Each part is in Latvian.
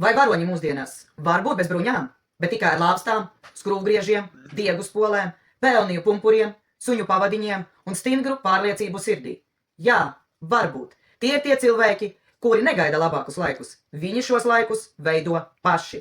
Vai varoņi mūsdienās var būt bez bruņām, bet tikai ar lāpstām, skrūvgriežiem, diegu spolēm, pelniju pumpuriem, suņu pavadiņiem un stingru pārliecību sirdī? Jā, varbūt. Tie ir tie cilvēki, kuri negaida labākus laikus. Viņi šos laikus veido paši.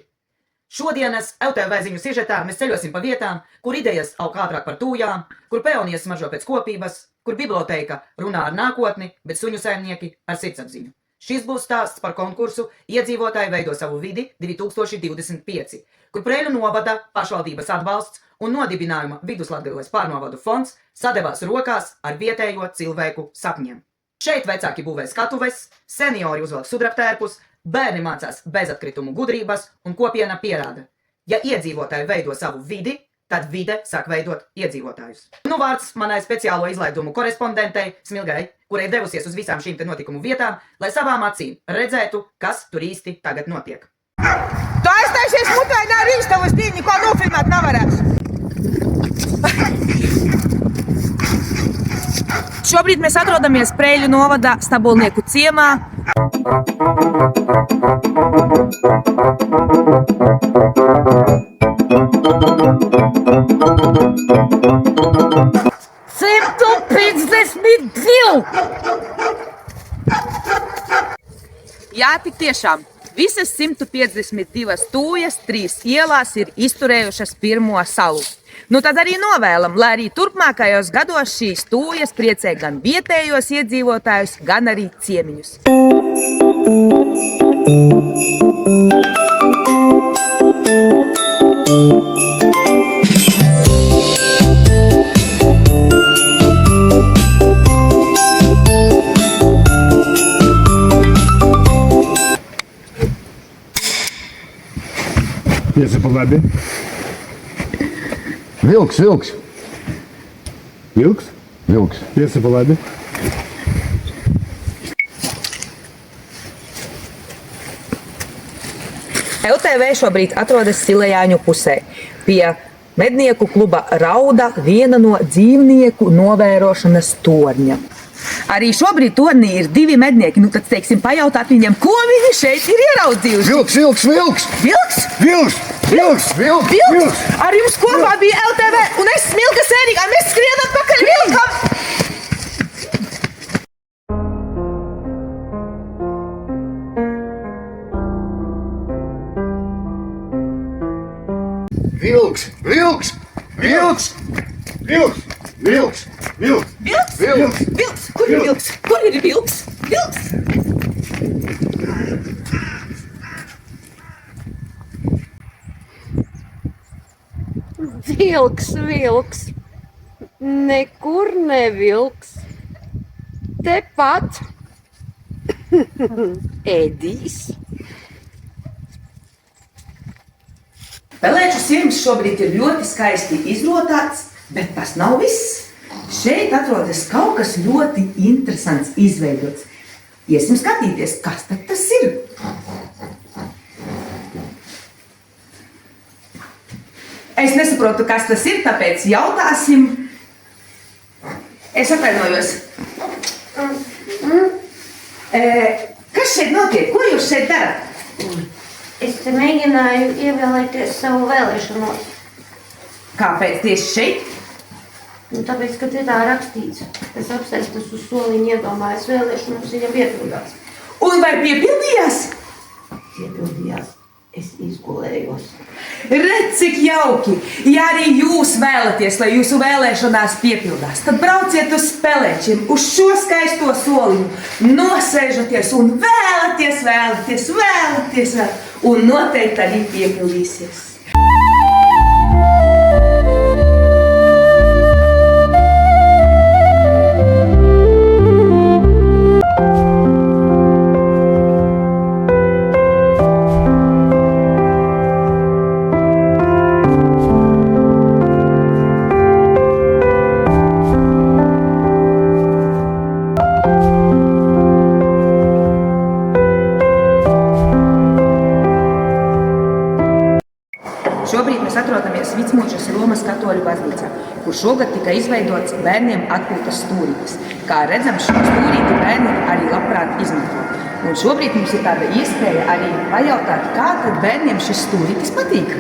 Šodienas LTV ziņu sižetā mēs ceļosim pa vietām, kur idejas aug ātrāk par tūjām, kur peonies smaržo pēc kopības, kur biblioteka runā ar nākotni, bet suņu saimnieki ar sirdsapziņu. Šis būs stāsts par konkursu Iedzīvotāji veido savu vidi 2025, kur Preiļu novada pašvaldības atbalsts un nodibinājuma Viduslatgales pārnovadu fonds sadevās rokās ar vietējo cilvēku sapņiem. Šeit vecāki būvē skatuves, seniori uzvelk sudrabtērpus, bērni mācās bezatkritumu gudrības un kopiena pierāda. Ja iedzīvotāji veido savu vidi, tad vide sāk veidot iedzīvotājus. Nu vārds manai speciālo izlaidumu korespondentei Smilgai, kurai devusies uz visām šīm te notikumu vietām, lai savām acīm redzētu, kas tur īsti tagad notiek. Tu aiztaisies mutē, nav rīstavas tīņi, ko nofilmēt nevarēs. Šobrīd mēs atrodamies Preiļu novadā Stabulnieku ciemā. Jā, tik tiešām. Visas 152 tūjas 3 ielās ir izturējušas pirmo salu. Nu tad arī novēlam, lai arī turpmākajos gados šīs tūjas priecē gan vietējos iedzīvotājus, gan arī ciemiņus. Iesa pa labi. Vilks. Vilks? Vilks. Iesa pa labi. LTV šobrīd atrodas Silejāņu pusē, pie mednieku kluba Rauda, viena no dzīvnieku novērošanas torņa. Arī šobrīd tornī ir 2 mednieki, nu tad, teiksim, pajautāt viņiem, ko viņi šeit ir ieraudzījuši. Vilks! Ar jums kopā bija LTV, un es Smilga Sērīgā, mēs skrienam pakaļ vilkam! Vilks! Kur ir vilks? Kur ir vilks? Vilks. Nekur nevilks. Tepat. Ēdīs. Pelēču sirms šobrīd ir ļoti skaisti izrotāts, bet tas nav viss. Šeit atrodas kaut kas ļoti interesants izveidots. Iesim skatīties, kas tad tas ir. Es nesaprotu, kas tas ir, tāpēc jautāsim. Es atvainojos. Kas šeit notiek? Ko jūs šeit darat? Es te mēģināju ievēlēties savu vēlēšanos. Kāpēc tieši šeit? Nu, tāpēc, ka te tā rakstīts. Es apsēstas uz soliņu iedomājos vēlēšanos, viņa piepildās. Un vai piepildījās? Piepildījās. Es izgulējos. Redz, cik jauki! Ja arī jūs vēlaties, lai jūsu vēlēšanās piepildās, tad brauciet uz Pelēčiem, uz šo skaisto soliņu, nosēžaties un vēlaties, un noteikti arī piepildīsies. Šobrīd mēs atrodamies Vicmuižas Romas katoļu baznīcā, kur šogad tika izveidots bērniem atpūtas stūrītis. Kā redzams, šo stūrīti bērni arī labprāt izmanto. Un šobrīd mums ir tāda iespēja arī pajautāt, kā tad bērniem šis stūrītis patīk.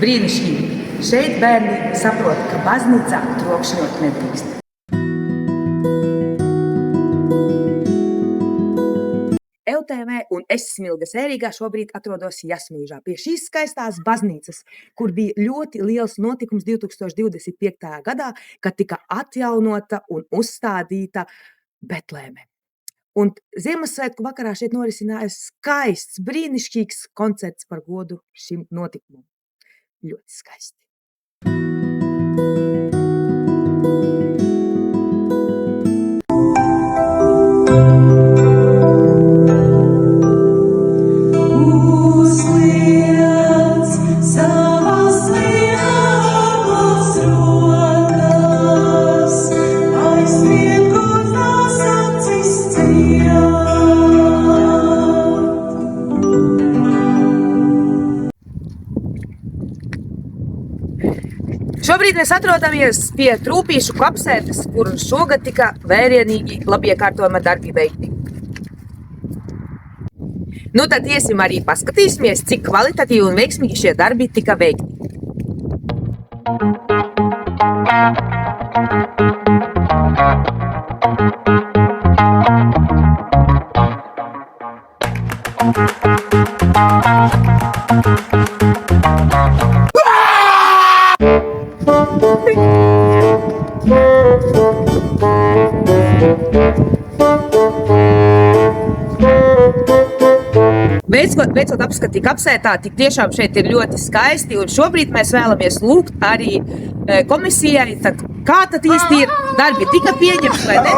Brīnišķīgi! Šeit bērni saprot, ka baznīcā trokšņot nedrīkst. LTV un es Smilga Sērīgā šobrīd atrodos Jasmīžā pie šīs skaistās baznīcas, kur bija ļoti liels notikums 2025. gadā, kad tika atjaunota un uzstādīta Betlēme. Un Ziemassvētku vakarā šeit norisinājās skaists, brīnišķīgs koncerts par godu šim notikumam. Ļoti skaisti. Šobrīd mēs atrodamies pie Trūpīšu kapsētas, kur šogad tika vērienīgi labiekārtojuma darbi veikti. Nu tad iesim arī paskatīsimies, cik kvalitatīvi un veiksmīgi šie darbi tika veikti. Beidzot apskati kapsētā, tik tiešām šeit ir ļoti skaisti, un šobrīd mēs vēlamies lūgt arī komisijai, tad kā tad īsti ir darbi tika pieņemti vai ne?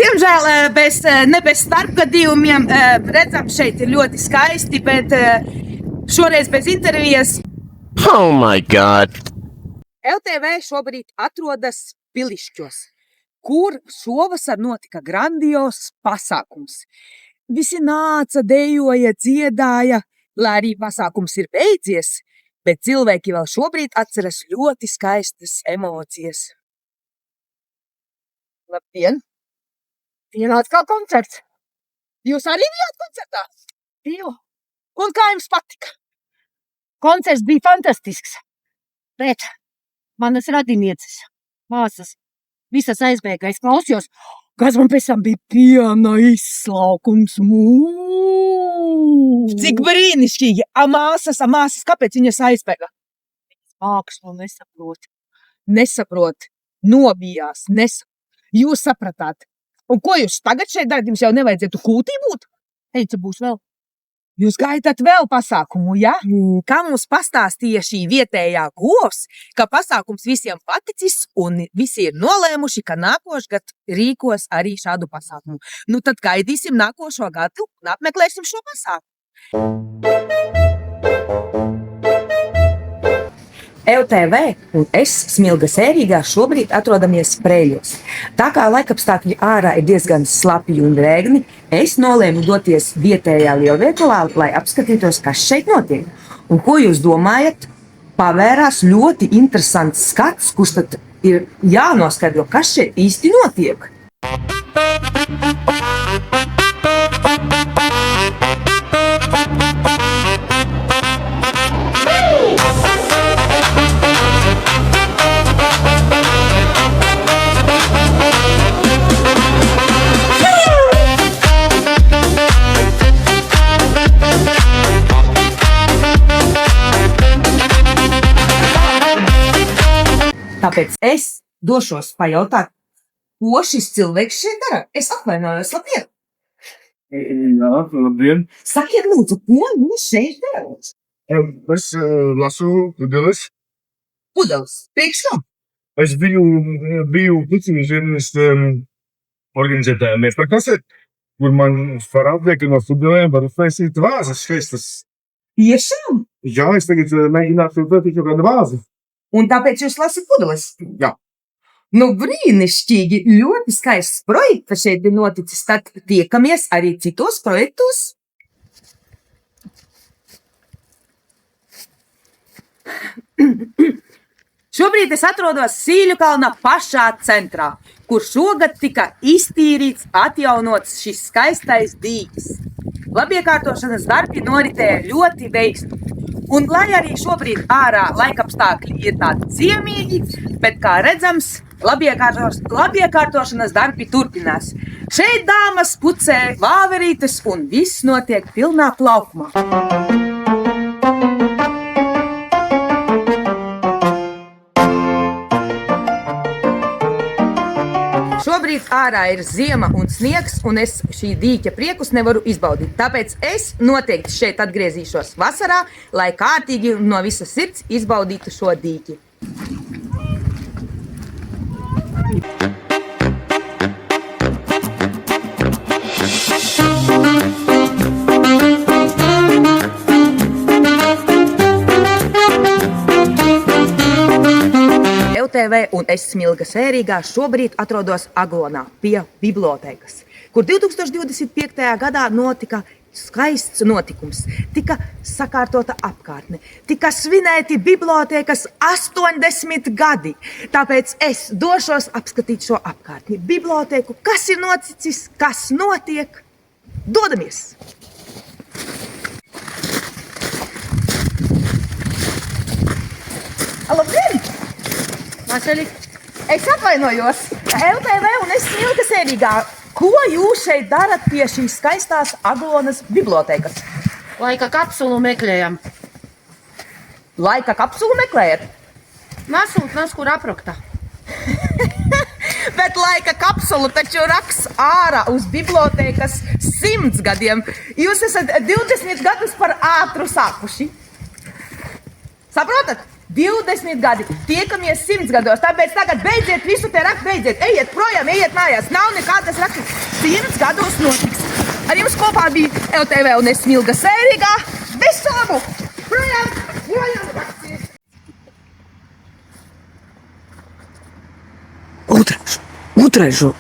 Diemžēl ne bez starpgadījumiem redzam šeit ir ļoti skaisti, bet šoreiz bez intervijas. Oh my God! LTV šobrīd atrodas Pilišķos, kur šovasar notika grandios pasākums. Visi nāca, dejoja, dziedāja, lai arī pasākums ir beidzies, bet cilvēki vēl šobrīd atceras ļoti skaistas emocijas. Labdien! Pienāca kā koncerts. Jūs arī bijāt koncertā? Biju. Un kā jums patika? Koncerts bija fantastisks, bet manas radinieces, māsas, visas aizbēga, es klausījos, kas man pēc tam bija piena izslaukums. Cik brīnišķīgi! Māsas, kāpēc viņas aizbēga? Mākslu Nesaprot, nobijās, Jūs sapratāt. Un ko jūs tagad šeit darat? Jums jau nevajadzētu kūtī būt? Teica, būs vēl. Jūs gaidat vēl pasākumu, ja? Kā mums pastāstīja šī vietējā govs, ka pasākums visiem paticis un visi ir nolēmuši, ka nākošgad rīkos arī šādu pasākumu. Nu tad gaidīsim nākošo gadu un apmeklēsim šo pasākumu. LTV un es Smilga Sērīgā šobrīd atrodamies Preļos. Tā kā laikapstākļi ārā ir diezgan slapi un drēgni, es nolēmu doties vietējā lielveikalā, lai apskatītos, kas šeit notiek. Un ko jūs domājat? Pavērās ļoti interesants skats, kurš tad ir jānoskaidro, kas šeit īsti notiek. Tāpēc es došos pajautāt, ko šis cilvēks šeit dara. Es atvainojos, labdien! Jā, labdien! Sakiet, lūdzu, ko viņš šeit dara? Es lasu pudeles. Pudeles, priekš kam? Es biju pucīņas organizētājiem iepirkasē, kur man var atliekt no pudelēm, var uztaisīt vāzes skaistas. Tiešām? Jā, es tagad mēģināšu uztaisīt kaut kādu vāzi. Un tāpēc jūs lasat pudeles? Jā. Nu, brīnišķīgi, ļoti skaists projekts šeit ir noticis. Tad tiekamies arī citos projektos. Šobrīd es atrodos Sīļu kalna pašā centrā, kur šogad tika iztīrīts, atjaunots šis skaistais dīķis. Labiekārtošanas darbi noritēja ļoti veiksmīgi. Un, lai arī šobrīd ārā laikapstākļi ir tādi ciemīgi, bet, kā redzams, labiekārtošanas darbi turpinās. Šeit dāmas pucē vāverītes un viss notiek pilnā plaukumā. Šobrīd ārā ir ziema un sniegs, un es šī dīķa priekus nevaru izbaudīt. Tāpēc es noteikti šeit atgriezīšos vasarā, lai kārtīgi no visas sirds izbaudītu šo dīķi. LTV un es Smilga Sērīgā šobrīd atrodos Aglonā pie bibliotēkas, kur 2025. gadā notika skaists notikums. Tika sakārtota apkārtne, tika svinēti bibliotēkas 80 gadi. Tāpēc es došos apskatīt šo apkārtni, bibliotēku, kas ir noticis, kas notiek. Dodamies! Labdien! Vasaļi. Es atvainojos, LTV un es Smilga Sērīgā. Ko jūs šeit darat pie šīs skaistās Aglonas bibliotēkas? Laika kapsulu meklējam. Laika kapsulu meklējat? Nasūt, kur aprakta. Bet laika kapsulu taču raks ārā uz bibliotēkas 100 gadiem. Jūs esat 20 gadus par ātru sākuši. Saprotat? 20 gadi, tiekamies 100 gados, tāpēc tagad beidziet visu te rakt, beidziet, ejiet projām, ejiet mājās, nav nekādas raktas, 100 gados notiks. Ar jums kopā bija LTV un es Smilga Sērīgā, visu labu, projām, rakstiet. Utraižu.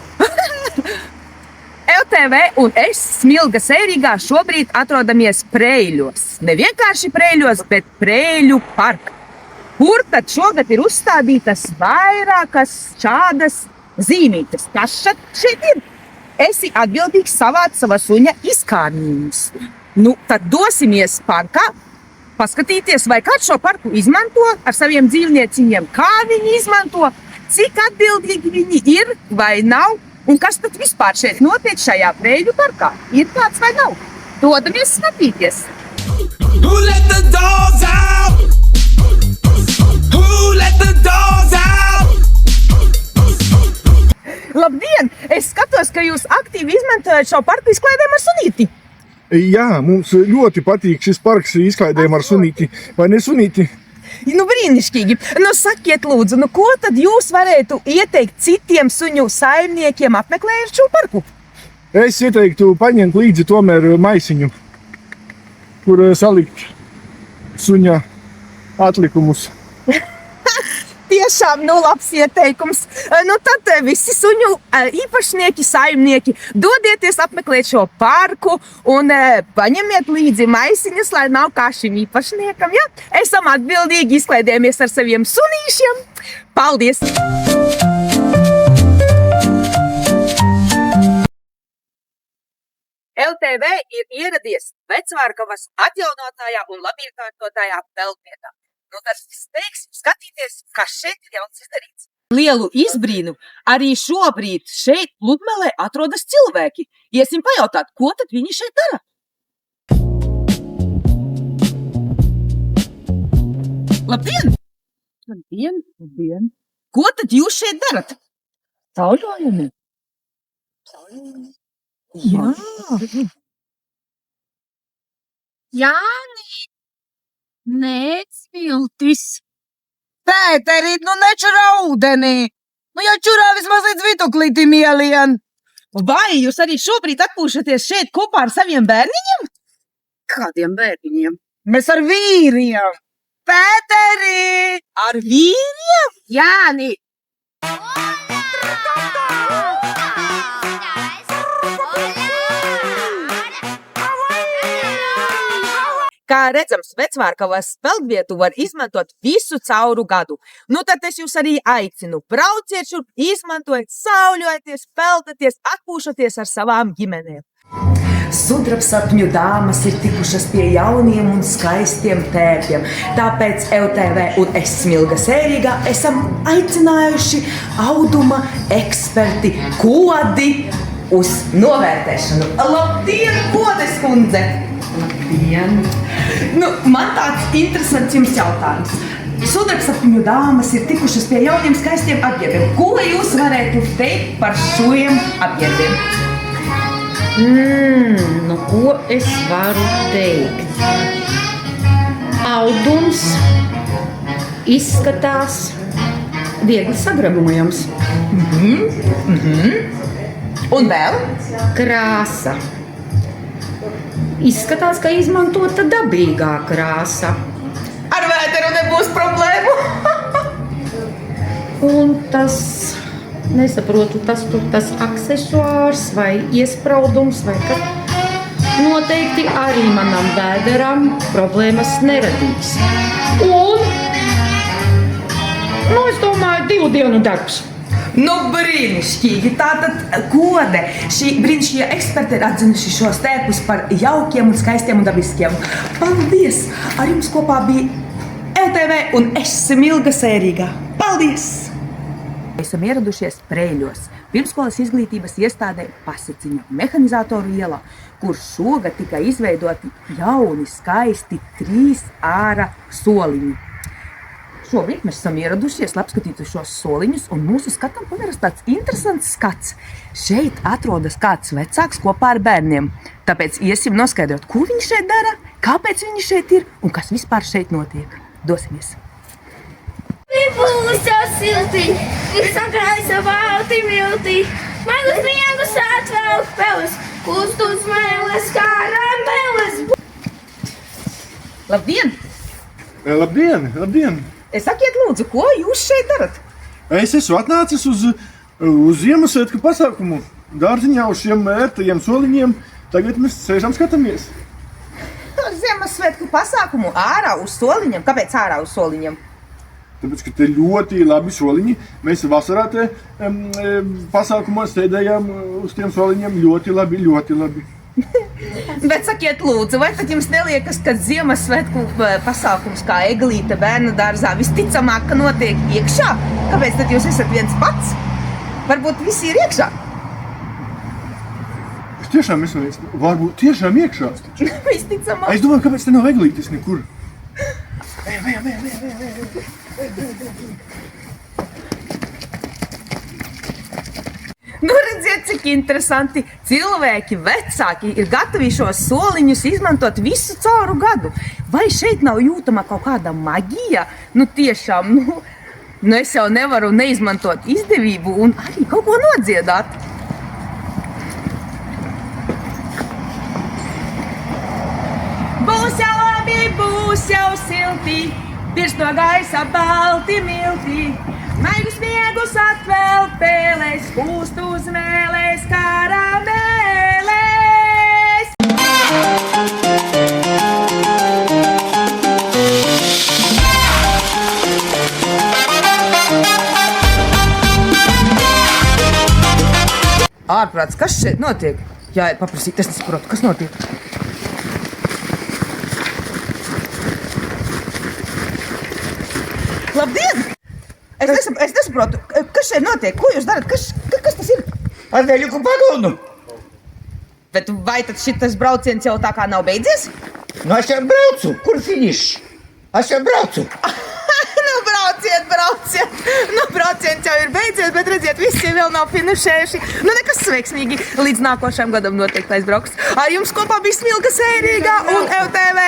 LTV un es Smilga Sērīgā šobrīd atrodamies Preļļos. Ne vienkārši Preļļos, bet Preļļu parkā. Kur tad šogad ir uzstādītas vairākas šādas zīmītes? Kas šeit ir? Esi atbildīgs savāt sava suņa izkārnījumus. Nu, tad dosimies parkā, paskatīties, vai kāds šo parku izmanto ar saviem dzīvnieciņiem, kā viņi izmanto, cik atbildīgi viņi ir vai nav, un kas tad vispār šeit notiek šajā Preļļu parkā. Ir kāds vai nav? Dodamies skatīties! Who let the dogs out? Who let the dogs out? Labdien! Es skatos, ka jūs aktīvi izmantojat šo parku izklaidēm ar sunīti. Jā, mums ļoti patīk šis parks izklaidējuma ar sunīti. Vai ne sunīti? Nu, brīnišķīgi. Nu, sakiet lūdzu, nu, ko tad jūs varētu ieteikt citiem suņu saimniekiem apmeklējot šo parku? Es ieteiktu paņemt līdzi tomēr maisiņu, kur salikt suņa atlikumus. Tiešām, nu, labs ieteikums. Nu, tad visi suņu īpašnieki, saimnieki, dodieties apmeklēt šo parku un paņemiet līdzi maisiņus, lai nav kā šim īpašniekam, ja? Esam atbildīgi, izklaidējamies ar saviem sunīšiem. Paldies! LTV ir ieradies Vecvārkavas atjaunotājā un labiekārtotājā peldvietā. Nu, tas steigs skatīties, kas šeit ir jauns izdarīts. Lielu izbrīnu arī šobrīd šeit pludmalē atrodas cilvēki. Iesim pajautāt, ko tad viņi šeit dara? Labdien! Labdien! Ko tad jūs šeit darat? Sauļojumi! Jā! Jāni! Nē, smiltis! Pēteri, nu nečurā ūdenī! Nu jau čurā vismaz līdz vituklītim ielien! Vai jūs arī šobrīd atpūšaties šeit kopā ar saviem bērniņiem? Kādiem bērniņiem? Mēs ar vīriem! Pēteri! Ar vīriem? Jāni! Kā redzams, Vecvārkavas peldvietu var izmantot visu cauru gadu. Nu tad es jūs arī aicinu. Brauciet šurp, izmantojiet, sauļojieties, peldieties, atpūšaties ar savām ģimenēm. Sudrabsapņu dāmas ir tikušas pie jauniem un skaistiem tēpiem. Tāpēc LTV un es Smilga Sērīgā esam aicinājuši auduma eksperti Kodi uz novērtēšanu. Labdien, Kodes kundze! Labdien! Nu, man tāds interesants jums jautājums. Sudrabsapņu dāmas ir tikušas pie jauniem skaistiem apģērbiem. Ko jūs varētu teikt par šiem apģērbiem? Nu, ko es varu teikt? Audums izskatās viegli sagrabojams. Un vēl? Krāsa. Izskatās, ka izmantota dabīgā krāsa. Ar vēderu nebūs problēmu. Un tas, nesaprotu, tas aksesuārs vai iespraudums vai kas. Noteikti arī manam vēderam problēmas neradīs. Un, es domāju, 2 dienu darbs. Nu, brīnišķīgi! Tātad Kode, šī brīnišķīga eksperte ir atzinuši šos tēpus par jaukiem un skaistiem un dabiskiem. Paldies! Ar jums kopā bija LTV un es Smilga Sērīgā. Paldies! Esam ieradušies Preļos, pirmskolas izglītības iestādē Paseciņa mehanizatoru ielā, kur šogad tika izveidoti jauni, skaisti 3 ārā soliņi. Šobrīd mēs esam ieradušies, lai apskatītu šos soliņus, un mūsu skatam paveras tāds interesants skats. Šeit atrodas kāds vecāks kopā ar bērniem. Tāpēc iesim noskaidrot, ko viņi šeit dara, kāpēc viņi šeit ir un kas vispār šeit notiek. Dosimies! Būs jau silti, kur sakrājas balti milti. Maigus miegus atvelk peles, kustus mēles kā rambeles. Labdien! Labdien, labdien! Sakiet lūdzu, ko jūs šeit darat? Es esmu atnācis uz Ziemassvētku pasākumu. Dārziņā uz šiem ērtajiem soliņiem. Tagad mēs sēžam skatāmies. Uz Ziemassvētku pasākumu ārā uz soliņiem? Kāpēc ārā uz soliņiem? Tāpēc, ka te ļoti labi soliņi. Mēs vasarā te pasākumos sēdējām uz tiem soliņiem ļoti labi, ļoti labi. Bet sakiet lūdzu, vai tad jums neliekas, ka Ziemassvētku pasākums kā eglīte bērnu dārzā visticamāk, ka notiek iekšā? Kāpēc tad jūs esat viens pats? Varbūt visi ir iekšā? Es tiešām esmu viens, varbūt tiešām iekšā. Visticamāk. Es domāju, kāpēc te nav eglītes nekur. Nu, redziet, cik interesanti. Cilvēki, vecāki ir gatavi šos soliņus izmantot visu cauru gadu. Vai šeit nav jūtama kaut kāda maģija? Nu, tiešām, es jau nevaru neizmantot izdevību un arī kaut ko nodziedāt. Būs jau labi, būs jau silti, pirms no gaisa balti milti. Maigus miegus atvelk pēlēs, kūst uz mēlēs karamēlēs. Ārprāts, kas šeit notiek? Jā, paprasīt, es nesaprotu, kas notiek. Labdien! Es nesaprotu, kas šeit notiek, ko jūs darat, kas tas ir? Ar veļuku pagunu. Bet vai tad šitas brauciens jau tā kā nav beidzies? Nu, es jau braucu. Kur finišs? Es jau braucu. Brauciet. Brauciens jau ir beidzies, bet redziet, visi vēl nav finišējuši. Nekas veiksmīgi līdz nākošajam gadam noteikti aizbrauks. Ar jums kopā bija Smilga Sērīgā un LTV.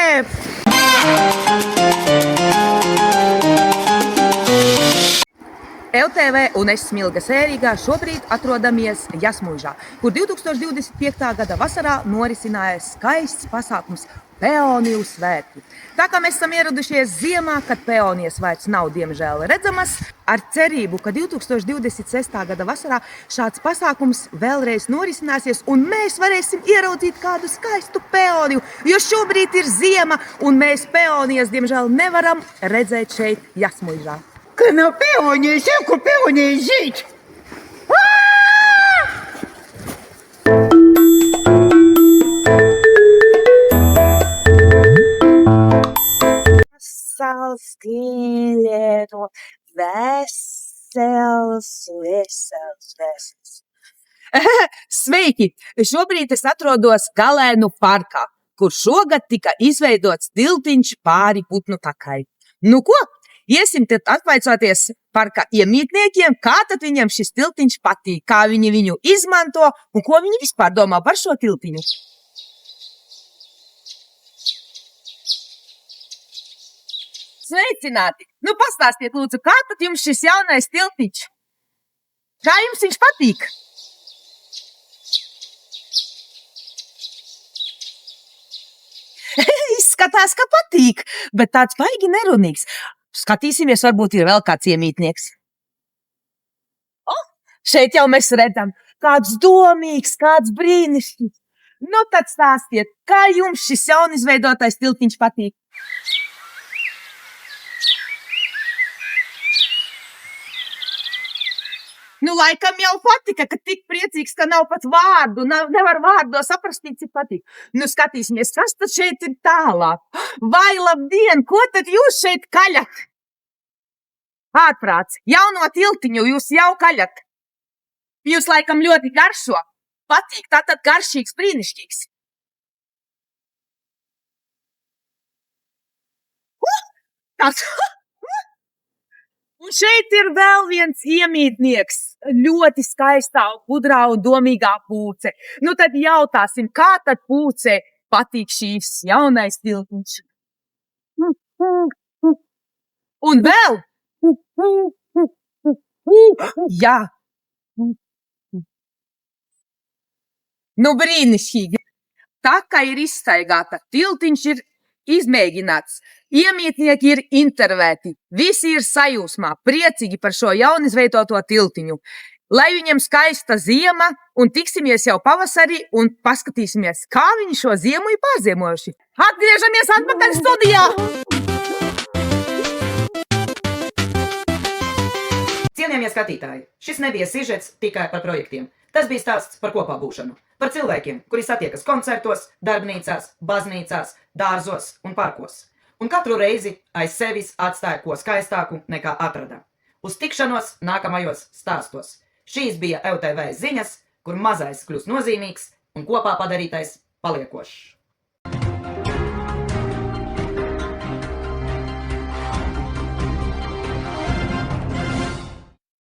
LTV un es Smilga Sērīgā šobrīd atrodamies Jasmuižā, kur 2025. gada vasarā norisinājās skaists pasākums peoniju svētki. Tā kā mēs esam ieradušies ziemā, kad peonijas vairs nav diemžēl redzamas, ar cerību, ka 2026. gada vasarā šāds pasākums vēlreiz norisināsies un mēs varēsim ieraudzīt kādu skaistu peoniju, jo šobrīd ir ziema un mēs peonijas diemžēl nevaram redzēt šeit Jasmuižā. Ka nav peonijas, jau kur peonijas žīt. Salskīlieto vesels. Sveiki! Šobrīd es atrodos Galēnu parkā, kur šogad tika izveidots tiltiņš pāri putnu takai. Nu ko? Iesim tad atvaicāties parka iemītniekiem, kā tad viņiem šis tiltiņš patīk, kā viņi viņu izmanto un ko viņi vispār domā par šo tiltiņu. Sveicināti! Nu pastāstiet lūdzu, kā tad jums šis jaunais tiltiņš? Kā jums viņš patīk? Izskatās, ka patīk, bet tāds baigi nerunīgs. Skatīsimies, varbūt ir vēl kāds iemītnieks. Šeit jau mēs redzam, kāds domīgs, kāds brīnišķīgs. Nu tad stāstiet, kā jums šis jaunizveidotais tiltiņš patīk? Nu, laikam jau patika, ka tik priecīgs, ka nav pat vārdu, nevar vārdos aprakstīt, cik patīk. Nu, skatīsimies, kas tad šeit ir tālāk. Vai labdien, ko tad jūs šeit kaļat? Ārprāts, jauno tiltiņu jūs jau kaļat. Jūs laikam ļoti garšo. Patīk, tātad garšīgs, brīnišķīgs. Tāds... Un šeit ir vēl viens iemītnieks, ļoti skaistā, gudrā un domīgā pūce. Nu tad jautāsim, kā tad pūcē patīk šīs jaunais tiltiņš? Un vēl? Jā. Nu brīnišķīgi. Tā kā ir izstaigāta, tiltiņš ir izmēģināts, iemītnieki ir intervēti, visi ir sajūsmā, priecīgi par šo jaunizveidoto tiltiņu. Lai viņiem skaista ziema un tiksimies jau pavasarī un paskatīsimies, kā viņi šo ziemu ir pārziemojuši. Atgriežamies atpakaļ studijā! Cienījamie skatītāji, šis nebija sižets tikai par projektiem. Tas bija stāsts par kopā būšanu, par cilvēkiem, kuri satiekas koncertos, darbnīcās, baznīcās, dārzos un parkos. Un katru reizi aiz sevis atstāja ko skaistāku nekā atrada. Uz tikšanos nākamajos stāstos. Šīs bija LTV ziņas, kur mazais kļūst nozīmīgs un kopā padarītais paliekošs.